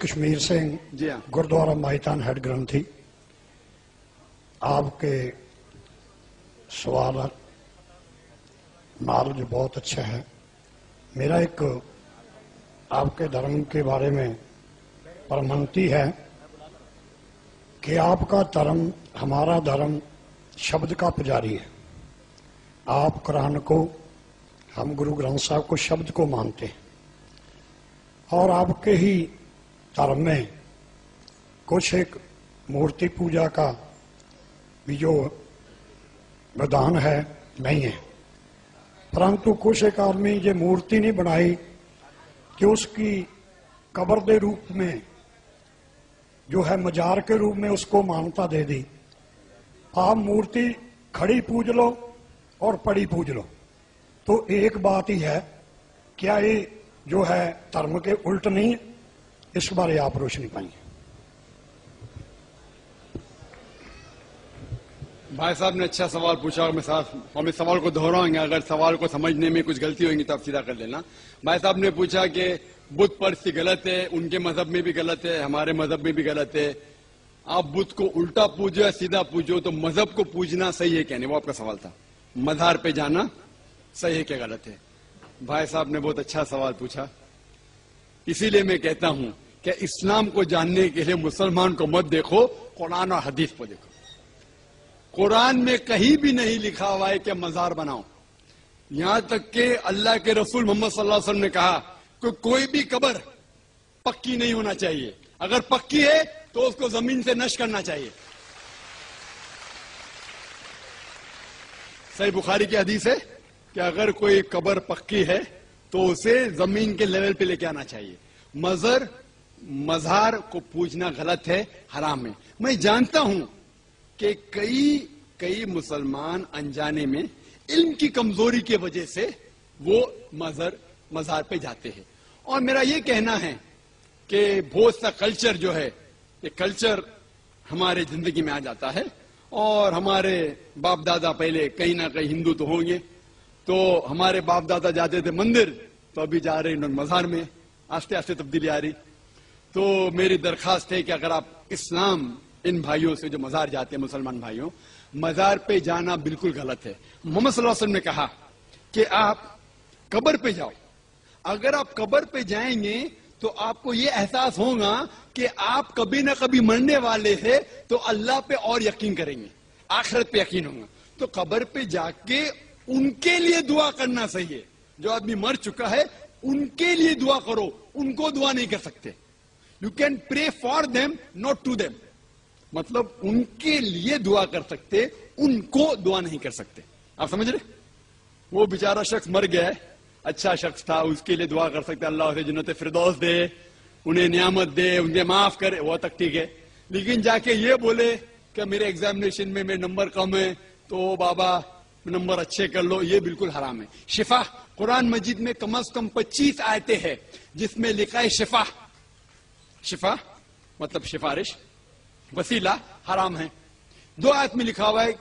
کشمیر سے جی ہاں گردوارا مائتان ہیڈ گرنتھی آپ کے سوال نالج بہت اچھا ہے. میرا ایک آپ کے دھرم کے بارے میں پرمنتی ہے کہ آپ کا دھرم ہمارا دھرم شبد کا پجاری ہے. آپ قرآن کو، ہم گرو گرنتھ صاحب کو شبد کو مانتے ہیں، اور آپ کے ہی دھرم میں کچھ ایک مورتی پوجا کا بھی جو ودھان ہے نہیں ہے، پرنتو کچھ ایک آدمی یہ مورتی نہیں بنائی کہ اس کی قبر دے روپ میں جو ہے مجار کے روپ میں اس کو مانتا دے دی. آپ مورتی کھڑی پوج لو اور پڑی پوج لو تو ایک بات ہی ہے. کیا یہ جو ہے دھرم کے الٹ نہیں ہے؟ اس بارے آپ روشنی پائیں. بھائی صاحب نے اچھا سوال پوچھا اور ہم اس سوال کو دہرائیں گے. اگر سوال کو سمجھنے میں کچھ غلطی ہوگی تو آپ سیدھا کر لینا. بھائی صاحب نے پوچھا کہ بت پرستی غلط ہے، ان کے مذہب میں بھی غلط ہے، ہمارے مذہب میں بھی غلط ہے. آپ بت کو الٹا پوجو یا سیدھا پوجو، تو مذہب کو پوجنا صحیح ہے کیا نہیں، وہ آپ کا سوال تھا. مزار پہ جانا صحیح ہے کیا غلط ہے؟ بھائی صاحب نے بہت اچھا سوال پوچھا. اسی لیے میں کہتا ہوں کہ اسلام کو جاننے کے لیے مسلمان کو مت دیکھو، قرآن اور حدیث کو دیکھو. قرآن میں کہیں بھی نہیں لکھا ہوا ہے کہ مزار بناؤ. یہاں تک کہ اللہ کے رسول محمد صلی اللہ علیہ وسلم نے کہا کہ کوئی بھی قبر پکی نہیں ہونا چاہیے، اگر پکی ہے تو اس کو زمین سے نشر کرنا چاہیے. صحیح بخاری کی حدیث ہے کہ اگر کوئی قبر پکی ہے تو اسے زمین کے لیول پہ لے کے آنا چاہیے. مزار کو پوجنا غلط ہے، حرام ہے. میں جانتا ہوں کہ کئی مسلمان انجانے میں علم کی کمزوری کی وجہ سے وہ مزار پہ جاتے ہیں. اور میرا یہ کہنا ہے کہ بہت سا کلچر جو ہے، یہ کلچر ہمارے زندگی میں آ جاتا ہے. اور ہمارے باپ دادا پہلے کہیں نہ کہیں ہندو تو ہوں گے، تو ہمارے باپ دادا جاتے تھے مندر، تو ابھی جا رہے ہیں مزار میں. آہستہ آہستہ تبدیلی آ رہی. تو میری درخواست ہے کہ اگر آپ اسلام ان بھائیوں سے جو مزار جاتے ہیں، مسلمان بھائیوں، مزار پہ جانا بالکل غلط ہے. محمد صلی اللہ علیہ وسلم نے کہا کہ آپ قبر پہ جاؤ. اگر آپ قبر پہ جائیں گے تو آپ کو یہ احساس ہوگا کہ آپ کبھی نہ کبھی مرنے والے ہیں، تو اللہ پہ اور یقین کریں گے، آخرت پہ یقین ہوگا. تو قبر پہ جا کے ان کے لیے دعا کرنا صحیح ہے. جو آدمی مر چکا ہے ان کے لیے دعا کرو، ان کو دعا نہیں کر سکتے. You can pray for them not to them. مطلب ان کے لیے دعا کر سکتے، ان کو دعا نہیں کر سکتے. آپ سمجھ رہے؟ وہ بیچارہ شخص مر گیا ہے، اچھا شخص تھا، اس کے لیے دعا کر سکتے اللہ اسے جنت فردوس دے، انہیں نعمت دے، انہیں معاف کرے، وہ تک ٹھیک ہے. لیکن جا کے یہ بولے کہ میرے ایگزامینیشن میں میرے نمبر کم ہے تو بابا نمبر اچھے کر لو، یہ بالکل حرام ہے. شفا، قرآن مجید میں کم از کم 25 آیتیں ہیں جس میں لکھا ہے شفا. شفا مطلب سفارش، وسیلہ حرام ہے. 2 آیت میں لکھا ہوا ہے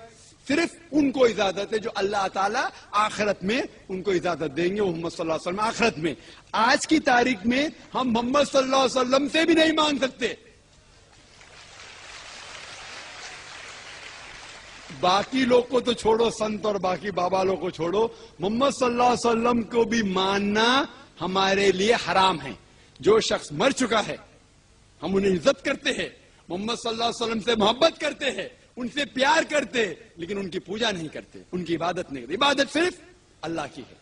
صرف ان کو اجازت ہے جو اللہ تعالیٰ آخرت میں ان کو اجازت دیں گے، محمد صلی اللہ علیہ وسلم آخرت میں. آج کی تاریخ میں ہم محمد صلی اللہ علیہ وسلم سے بھی نہیں مانگ سکتے. باقی لوگ کو تو چھوڑو، سنت اور باقی بابا لوگ کو چھوڑو، محمد صلی اللہ علیہ وسلم کو بھی ماننا ہمارے لیے حرام ہے. جو شخص مر چکا ہے ہم انہیں عزت کرتے ہیں، محمد صلی اللہ علیہ وسلم سے محبت کرتے ہیں، ان سے پیار کرتے، لیکن ان کی پوجا نہیں کرتے، ان کی عبادت نہیں کرتے. عبادت صرف اللہ کی ہے.